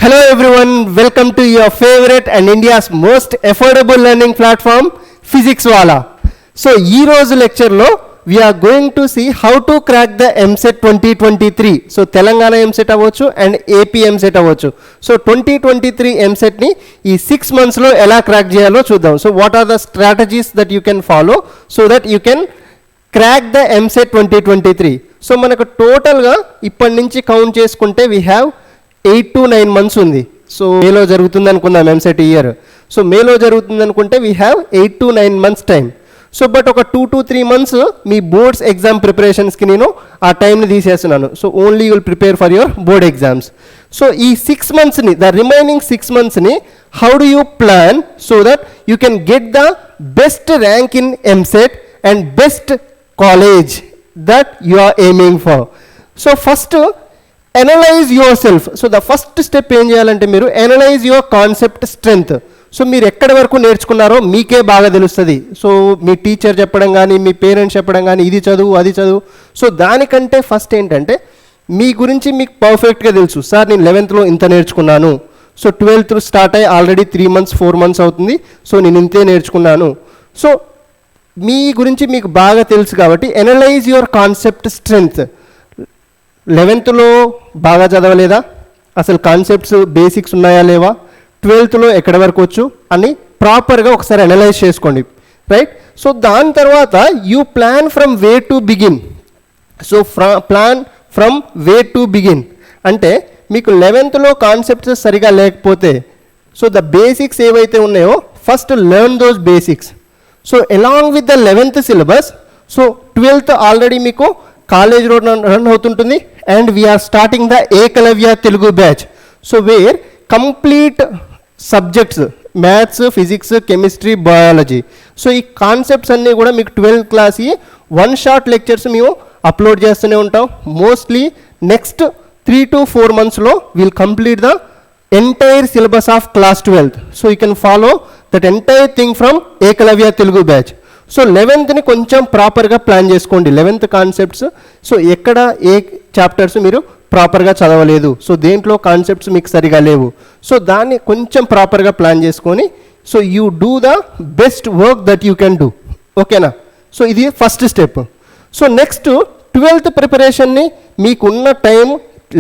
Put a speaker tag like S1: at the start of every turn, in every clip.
S1: Hello everyone, welcome to your favorite and India's most affordable learning platform, Physics Wala. So, ee roju lecture lo we are going to see how to crack the MSET 2023. So, Telangana MSET avvochu and AP MSET avvochu. So, 2023 MSET ni ee 6 months lo ela crack cheyalo chuddam. So, what are the strategies that you can follow so that you can crack the MSET 2023. So, manaku total ga ippadi nunchi count cheskunte we have 8 to 9 months ఉంది. So మేలో జరుగుతుంది అనుకుందాం EAMCET year. So మేలో జరుగుతుంది అనుకుంటే we have 8 to 9 months time. So but ఒక 2 to 3 months మీ boards exam ప్రిపరేషన్స్కి నేను ఆ టైంని తీసేస్తున్నాను. So only you will prepare for your board exams. So ఈ 6 monthsని ద రిమైనింగ్ 6 monthsని how do you plan so that you can get the best rank in EAMCET and best college that you are aiming for. So first analyse yourself. So the first step ఏం చేయాలంటే మీరు analyse your concept strength. So మీరు ఎక్కడి వరకు నేర్చుకున్నారో మీకే బాగా తెలుస్తుంది. So మీ teacher చెప్పడం కానీ మీ పేరెంట్స్ చెప్పడం కానీ ఇది చదువు అది చదువు. సో దానికంటే ఫస్ట్ ఏంటంటే మీ గురించి మీకు పర్ఫెక్ట్గా తెలుసు. సార్ నేను 11th ఇంత నేర్చుకున్నాను. సో 12th స్టార్ట్ అయ్యి ఆల్రెడీ 3 months 4 months అవుతుంది. సో నేను ఇంతే నేర్చుకున్నాను. సో మీ గురించి మీకు బాగా తెలుసు కాబట్టి analyse your concept strength. 11th బాగా చదవలేదా, అసలు కాన్సెప్ట్స్ బేసిక్స్ ఉన్నాయా లేవా, 12th ఎక్కడి వరకు వచ్చు అని ప్రాపర్గా ఒకసారి అనలైజ్ చేసుకోండి, రైట్. సో దాని తర్వాత you plan from way to begin. So plan from way to begin అంటే మీకు 11th కాన్సెప్ట్స్ సరిగా లేకపోతే సో ద బేసిక్స్ ఏవైతే ఉన్నాయో first learn those basics. So along with the 11th syllabus so 12th already మీకు college road run అవుతుంటుంది and we're starting the Eklavya Telugu batch. So where complete subjects maths physics chemistry biology. So ఈ concepts అన్నీ కూడా మీకు 12th class 1 shot lectures మేము upload చేస్తూనే ఉంటాం. Mostly next 3 to 4 months will complete the entire syllabus of class 12th. So you can follow that entire thing from Eklavya Telugu batch. So 11th కొంచెం ప్రాపర్గా plan చేసుకోండి. 11th కాన్సెప్ట్స్ సో ఎక్కడ ఏ chapters మీరు ప్రాపర్గా చదవలేదు, సో దేంట్లో కాన్సెప్ట్స్ మీకు సరిగా లేవు, సో దాన్ని కొంచెం ప్రాపర్గా ప్లాన్ చేసుకొని so you do the best work that you can do. ఓకేనా. సో ఇది first step. So next 12th ప్రిపరేషన్ని మీకున్న టైం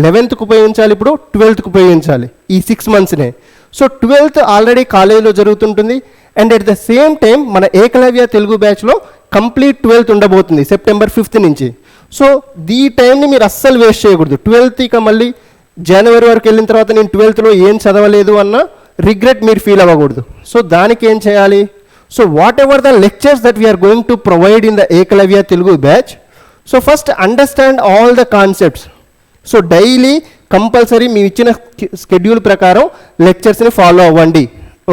S1: 11th ఉపయోగించాలి, ఇప్పుడు 12th ఉపయోగించాలి ఈ 6 monthsనే. సో 12th ఆల్రెడీ కాలేజీలో జరుగుతుంటుంది and at the same time మన ఏకలవ్య తెలుగు బ్యాచ్లో కంప్లీట్ 12th ఉండబోతుంది September 5th నుంచి. సో ఈ టైంని మీరు అస్సలు వేస్ట్ చేయకూడదు. 12th ఇక మళ్ళీ జనవరి వరకు వెళ్ళిన తర్వాత నేను 12th ఏం చదవలేదు అన్న రిగ్రెట్ మీరు ఫీల్ అవ్వకూడదు. సో దానికి ఏం చేయాలి, so whatever the lectures that we are going to provide in the Eklavya Telugu batch, so first understand all the concepts. So daily compulsory మీ ఇచ్చిన స్కెడ్యూల్ ప్రకారం లెక్చర్స్ని ఫాలో అవ్వండి.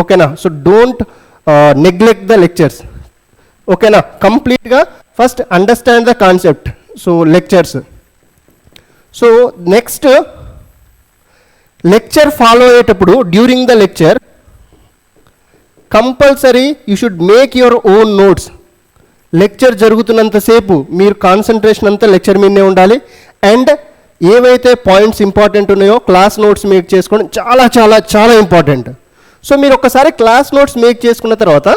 S1: ఓకేనా. So don't neglect the lectures. ఓకేనా. కంప్లీట్గా first understand the concept. So lectures. So next lecture follow అయ్యేటప్పుడు during the lecture compulsory you should make your own notes. Lecture జరుగుతున్నంతసేపు మీరు కాన్సన్ట్రేషన్ అంతా లెక్చర్ మీదనే ఉండాలి అండ్ ఏవైతే పాయింట్స్ ఇంపార్టెంట్ ఉన్నాయో క్లాస్ నోట్స్ మేక్ చేసుకోవడం చాలా చాలా చాలా ఇంపార్టెంట్. సో మీరు ఒకసారి క్లాస్ నోట్స్ మేక్ చేసుకున్న తర్వాత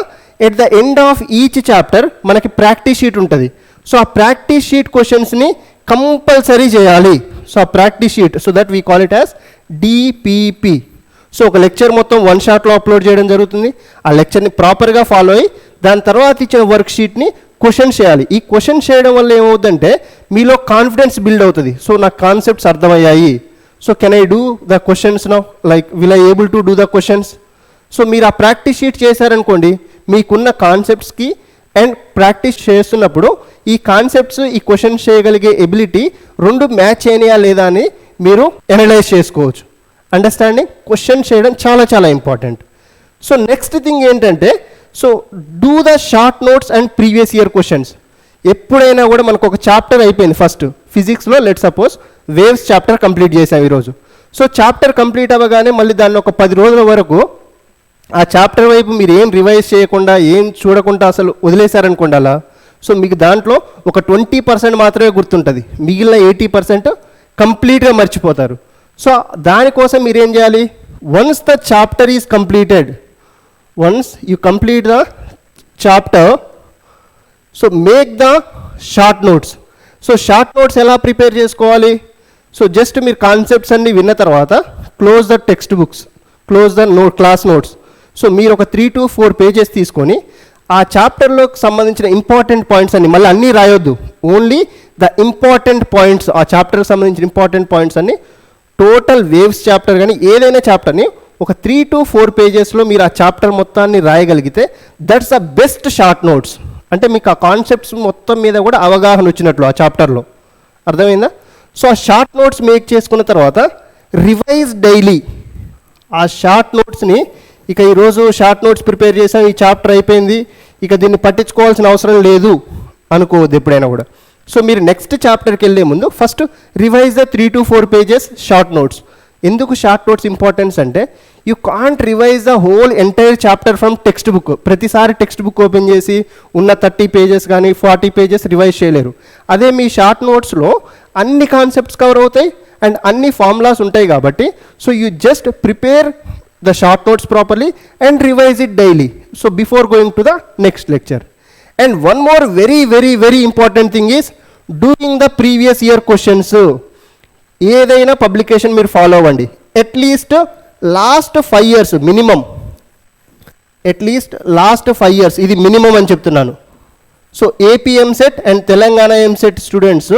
S1: at the end of each chapter మనకి ప్రాక్టీస్ షీట్ ఉంటుంది. సో ఆ ప్రాక్టీస్ షీట్ క్వశ్చన్స్ని కంపల్సరీ చేయాలి. సో ఆ practice sheet so that we call it as DPP. So ఒక లెక్చర్ మొత్తం 1 shot అప్లోడ్ చేయడం జరుగుతుంది. ఆ లెక్చర్ని ప్రాపర్గా ఫాలో అయ్యి దాని తర్వాత ఇచ్చిన వర్క్ షీట్ని క్వశ్చన్స్ చేయాలి. ఈ క్వశ్చన్స్ చేయడం వల్ల ఏమవుతుందంటే మీలో కాన్ఫిడెన్స్ బిల్డ్ అవుతుంది. సో నాకు కాన్సెప్ట్స్ అర్థమయ్యాయి. So can I do the questions now, like will I able to do the questions. So మీరు ఆ ప్రాక్టీస్ షీట్ చేశారనుకోండి మీకున్న కాన్సెప్ట్స్కి అండ్ ప్రాక్టీస్ చేస్తున్నప్పుడు ఈ కాన్సెప్ట్స్ ఈ క్వశ్చన్స్ చేయగలిగే ఎబిలిటీ రెండు మ్యాచ్ అయినాయా లేదా అని మీరు అనలైజ్ చేసుకోవచ్చు. అండర్స్టాండింగ్ క్వశ్చన్ చేయడం చాలా చాలా ఇంపార్టెంట్. సో నెక్స్ట్ థింగ్ ఏంటంటే so do the short notes and previous year questions. ఎప్పుడైనా కూడా మనకు ఒక చాప్టర్ అయిపోయింది ఫస్ట్ ఫిజిక్స్లో, let suppose waves chapter complete చేసాం ఈరోజు. సో చాప్టర్ కంప్లీట్ అవ్వగానే మళ్ళీ దాన్ని ఒక 10 రోజుల వరకు ఆ చాప్టర్ వైపు మీరు ఏం రివైజ్ చేయకుండా ఏం చూడకుండా అసలు వదిలేశారనుకోండి అలా, సో మీకు దాంట్లో ఒక 20% మాత్రమే గుర్తుంటుంది, మిగిలిన 80% కంప్లీట్గా మర్చిపోతారు. సో దానికోసం మీరు ఏం చేయాలి, once the chapter is completed, once you complete the chapter, so make the short notes. So short notes ఎలా ప్రిపేర్ చేసుకోవాలి? సో జస్ట్ మీరు కాన్సెప్ట్స్ అన్ని విన్న తర్వాత close the text books, close the class notes. So మీరు ఒక 3 to 4 pages తీసుకొని ఆ చాప్టర్లోకి సంబంధించిన ఇంపార్టెంట్ పాయింట్స్ అన్ని, మళ్ళీ అన్నీ రాయొద్దు, ఓన్లీ ద ఇంపార్టెంట్ పాయింట్స్, ఆ చాప్టర్కి సంబంధించిన ఇంపార్టెంట్ పాయింట్స్ అన్ని, టోటల్ వేవ్స్ చాప్టర్ కానీ ఏదైనా చాప్టర్ని ఒక 3 to 4 పేజెస్లో మీరు ఆ చాప్టర్ మొత్తాన్ని రాయగలిగితే that's the best short notes. అంటే మీకు ఆ కాన్సెప్ట్స్ మొత్తం మీద కూడా అవగాహన వచ్చినట్లు ఆ చాప్టర్లో. అర్థమైందా? సో ఆ షార్ట్ నోట్స్ మేక్ చేసుకున్న తర్వాత రివైజ్ డైలీ. ఆ షార్ట్ నోట్స్ని ఇక ఈరోజు షార్ట్ నోట్స్ ప్రిపేర్ చేసాం, ఈ చాప్టర్ అయిపోయింది, ఇక దీన్ని పట్టించుకోవాల్సిన అవసరం లేదు అనుకోవద్దు ఎప్పుడైనా కూడా. సో మీరు నెక్స్ట్ చాప్టర్కి వెళ్ళే ముందు first revise the 3 to 4 pages short notes. ఎందుకు షార్ట్ నోట్స్ ఇంపార్టెన్స్ అంటే you can't revise the whole entire chapter from text book. ప్రతిసారి టెక్స్ట్ బుక్ ఓపెన్ చేసి ఉన్న 30 పేజెస్ కానీ 40 పేజెస్ రివైజ్ చేయలేరు. అదే మీ షార్ట్ నోట్స్లో అన్ని కాన్సెప్ట్స్ కవర్ అవుతాయి అండ్ అన్ని ఫార్ములాస్ ఉంటాయి కాబట్టి so you just prepare the short notes properly and revise it daily. So before going to the next lecture. And one more very very very important thing is doing the previous year questions. ఏదైనా publication మీరు follow అవ్వండి, at least last 5 years minimum, at least last 5 years, ఇది minimum అని చెప్తున్నాను. So AP EAMCET and Telangana EAMCET students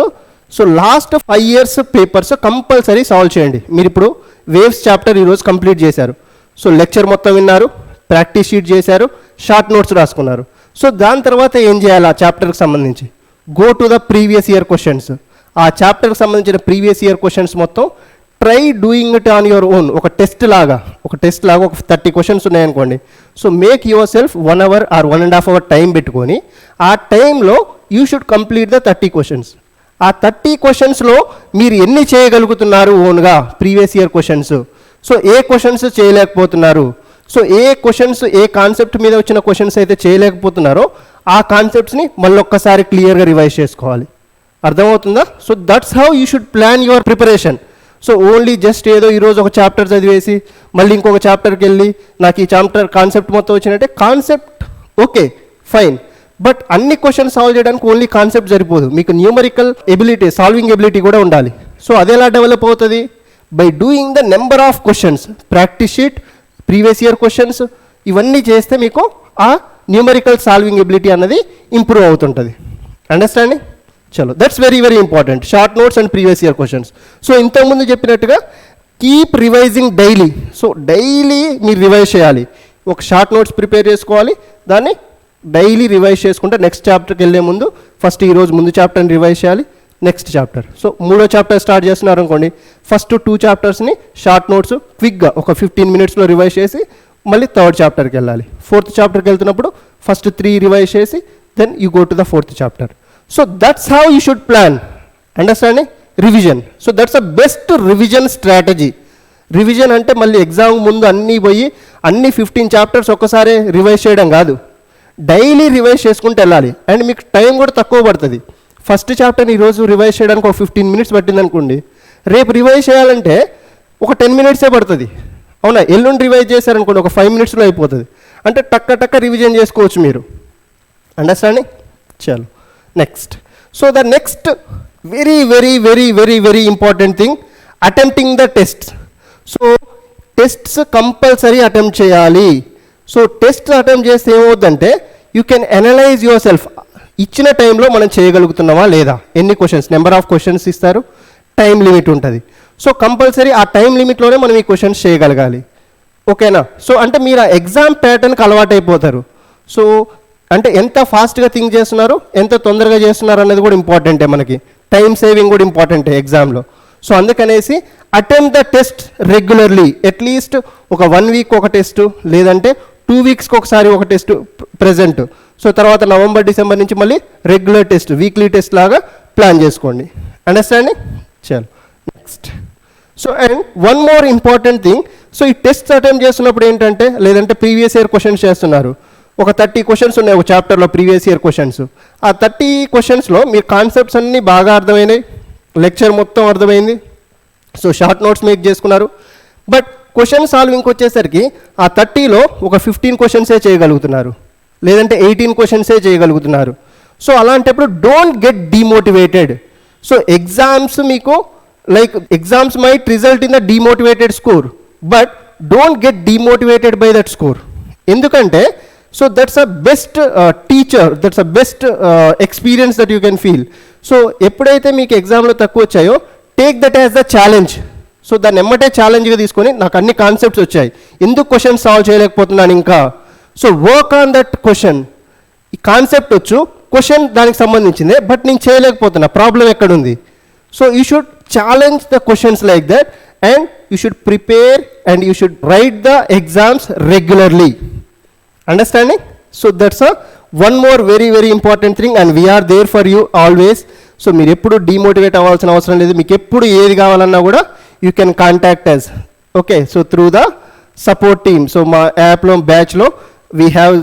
S1: so last 5 years papers compulsory solve చేయండి. మీరు ఇప్పుడు waves chapter ఈరోజు కంప్లీట్ చేశారు, సో లెక్చర్ మొత్తం విన్నారు, ప్రాక్టీస్ షీట్ చేశారు, షార్ట్ నోట్స్ రాసుకున్నారు. సో దాని తర్వాత ఏం చేయాలి? ఆ చాప్టర్కి సంబంధించి go to the previous year questions. ఆ చాప్టర్కి సంబంధించిన ప్రీవియస్ ఇయర్ క్వశ్చన్స్ మొత్తం try doing it on your own. ఒక టెస్ట్ లాగా ఒక 30 క్వశ్చన్స్ ఉన్నాయనుకోండి. So make your self 1 hour or 1.5 hour time పెట్టుకొని ఆ టైంలో you should complete the 30 questions. ఆ 30 క్వశ్చన్స్లో మీరు ఎన్ని చేయగలుగుతున్నారు ఓన్గా ప్రీవియస్ ఇయర్ క్వశ్చన్స్, సో ఏ క్వశ్చన్స్ చేయలేకపోతున్నారు, సో ఏ క్వశ్చన్స్ ఏ కాన్సెప్ట్ మీద వచ్చిన క్వశ్చన్స్ అయితే చేయలేకపోతున్నారో ఆ కాన్సెప్ట్స్ని మళ్ళీ ఒక్కసారి క్లియర్గా రివైజ్ చేసుకోవాలి. అర్థమవుతుందా? So that's how you should plan your preparation. So only just ఏదో ఈరోజు ఒక చాప్టర్ చదివేసి మళ్ళీ ఇంకొక చాప్టర్కి వెళ్ళి నాకు ఈ చాప్టర్ కాన్సెప్ట్ మొత్తం వచ్చినట్టే, కాన్సెప్ట్ ఓకే ఫైన్, బట్ అన్ని క్వశ్చన్స్ సాల్వ్ చేయడానికి ఓన్లీ కాన్సెప్ట్ సరిపోదు, మీకు న్యూమరికల్ ఎబిలిటీ, సాల్వింగ్ ఎబిలిటీ కూడా ఉండాలి. సో అది ఎలా డెవలప్ అవుతుంది? By doing the number of questions, practice sheet, previous year questions, ఇవన్నీ చేస్తే మీకు ఆ న్యూమరికల్ సాల్వింగ్ ఎబిలిటీ అన్నది ఇంప్రూవ్ అవుతుంటుంది. అండర్స్టాండింగ్? చలో, that's very very important, short notes and previous year questions. So ఇంతకుముందు చెప్పినట్టుగా keep revising daily. So daily మీరు రివైజ్ చేయాలి, ఒక షార్ట్ నోట్స్ ప్రిపేర్ చేసుకోవాలి, దాన్ని డైలీ రివైజ్ చేసుకుంటే నెక్స్ట్ చాప్టర్కి వెళ్ళే ముందు ఫస్ట్ ఈరోజు ముందు చాప్టర్ని రివైజ్ చేయాలి, నెక్స్ట్ చాప్టర్. సో 3వ చాప్టర్ స్టార్ట్ చేస్తున్నారు అనుకోండి, ఫస్ట్ 2 చాప్టర్స్ని షార్ట్ నోట్స్ క్విక్గా ఒక 15 minutesలో రివైజ్ చేసి మళ్ళీ 3rd చాప్టర్కి వెళ్ళాలి. 4th చాప్టర్కి వెళ్తున్నప్పుడు ఫస్ట్ 3 రివైజ్ చేసి then you go to the 4th chapter. So that's how you should plan. Understanding? Revision. So that's a best revision strategy. Revision అంటే మళ్ళీ ఎగ్జామ్ ముందు అన్నీ పోయి అన్ని 15 చాప్టర్స్ ఒక్కసారి రివైజ్ చేయడం కాదు, డైలీ రివైజ్ చేసుకుంటూ వెళ్ళాలి. అండ్ మీకు టైం కూడా తక్కువ పడుతుంది. ఫస్ట్ చాప్టర్ని ఈరోజు రివైజ్ చేయడానికి ఒక 15 minutes పట్టింది అనుకోండి, రేపు రివైజ్ చేయాలంటే ఒక 10 minutes పడుతుంది. అవునా? ఎల్లుండి రివైజ్ చేశారనుకోండి ఒక 5 minutesలో అయిపోతుంది. అంటే టక్క రివిజన్ చేసుకోవచ్చు మీరు. అండర్స్టాండింగ్? చలో next. So the next very very very very very important thing, attempting the tests. So tests compulsory attempt చేయాలి. సో టెస్ట్ అటెంప్ట్ చేస్తే ఏమవుతుందంటే you can analyse your self. ఇచ్చిన టైంలో మనం చేయగలుగుతున్నామా లేదా, ఎన్ని క్వశ్చన్స్, నెంబర్ ఆఫ్ క్వశ్చన్స్ ఇస్తారు, టైం లిమిట్ ఉంటుంది. సో కంపల్సరీ ఆ టైం లిమిట్లోనే మనం ఈ క్వశ్చన్స్ చేయగలగాలి. ఓకేనా? సో అంటే మీరు ఆ ఎగ్జామ్ ప్యాటర్న్కి అలవాటు అయిపోతారు. సో అంటే ఎంత ఫాస్ట్గా థింక్ చేస్తున్నారు, ఎంత తొందరగా చేస్తున్నారు అన్నది కూడా ఇంపార్టెంటే, మనకి టైం సేవింగ్ కూడా ఇంపార్టెంటే ఎగ్జామ్లో. సో అందుకనేసి attempt the test regularly, at least ఒక 1 week ఒక టెస్ట్, లేదంటే 2 weeks ఒకసారి ఒక టెస్ట్ ప్రెజెంట్. సో తర్వాత నవంబర్ డిసెంబర్ నుంచి మళ్ళీ రెగ్యులర్ టెస్ట్, వీక్లీ టెస్ట్ లాగా ప్లాన్ చేసుకోండి. అండర్స్టాండింగ్? చలో next. So and one more important thing, so ఈ టెస్ట్ అటెంప్ట్ చేస్తున్నప్పుడు ఏంటంటే, లేదంటే ప్రీవియస్ ఇయర్ క్వశ్చన్స్ చేస్తున్నారు, ఒక 30 questions ఉన్నాయి ఒక చాప్టర్లో ప్రీవియస్ ఇయర్ క్వశ్చన్స్. ఆ 30 questions-లో మీరు కాన్సెప్ట్స్ అన్నీ బాగా అర్థమైనాయి, లెక్చర్ మొత్తం అర్థమైంది, సో షార్ట్ నోట్స్ మేక్ చేసుకున్నారు, బట్ క్వశ్చన్ సాల్వింగ్కి వచ్చేసరికి ఆ 30లో ఒక 15 క్వశ్చన్సే చేయగలుగుతున్నారు, లేదంటే 18 క్వశ్చన్సే చేయగలుగుతున్నారు. సో అలాంటప్పుడు don't get demotivated. So exams మీకు like exams might result in the demotivated score, but don't get demotivated by that score. ఎందుకంటే so that's a best teacher, that's a best experience that you can feel. So ఎప్పుడైతే మీకు ఎగ్జామ్లో తక్కువ వచ్చాయో take that as the challenge. So దాన్ని ఎమ్మటే ఛాలెంజ్గా తీసుకొని నాకు అన్ని కాన్సెప్ట్స్ వచ్చాయి, ఎందుకు క్వశ్చన్ సాల్వ్ చేయలేకపోతున్నాను ఇంకా. So work on that question. ఈ కాన్సెప్ట్ వచ్చు, క్వశ్చన్ దానికి సంబంధించిందే, బట్ నేను చేయలేకపోతున్నా, ప్రాబ్లం ఎక్కడుంది. So you should challenge the questions like that and you should prepare and you should write the exams regularly. Understanding? So that's a one more very very important thing and we're there for you always. So మీరు ఎప్పుడు demotivate అవ్వాల్సిన అవసరం లేదు, మీకు ఎప్పుడు ఏది కావాలన్నా కూడా you can contact us. Okay, so through the support team. So మా యాప్లో బ్యాచ్లో we have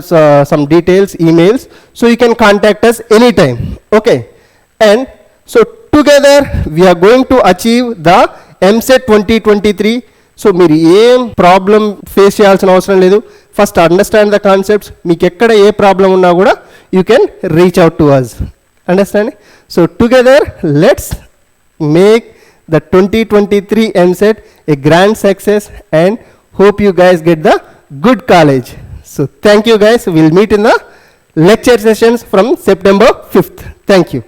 S1: some details, emails, so you can contact us anytime. Okay, and so together we are going to achieve the MSET 2023. so మీరు ఏం problem face చేయాల్సిన అవసరం లేదు, first understand the concepts. మీకు ఎక్కడ ఏ ప్రాబ్లం ఉన్నా కూడా you can reach out to us. Understand? So together let's make the 2023 MSET a grand success and hope you guys get the good college. So thank you guys. We'll meet in the lecture sessions from September 5th. Thank you.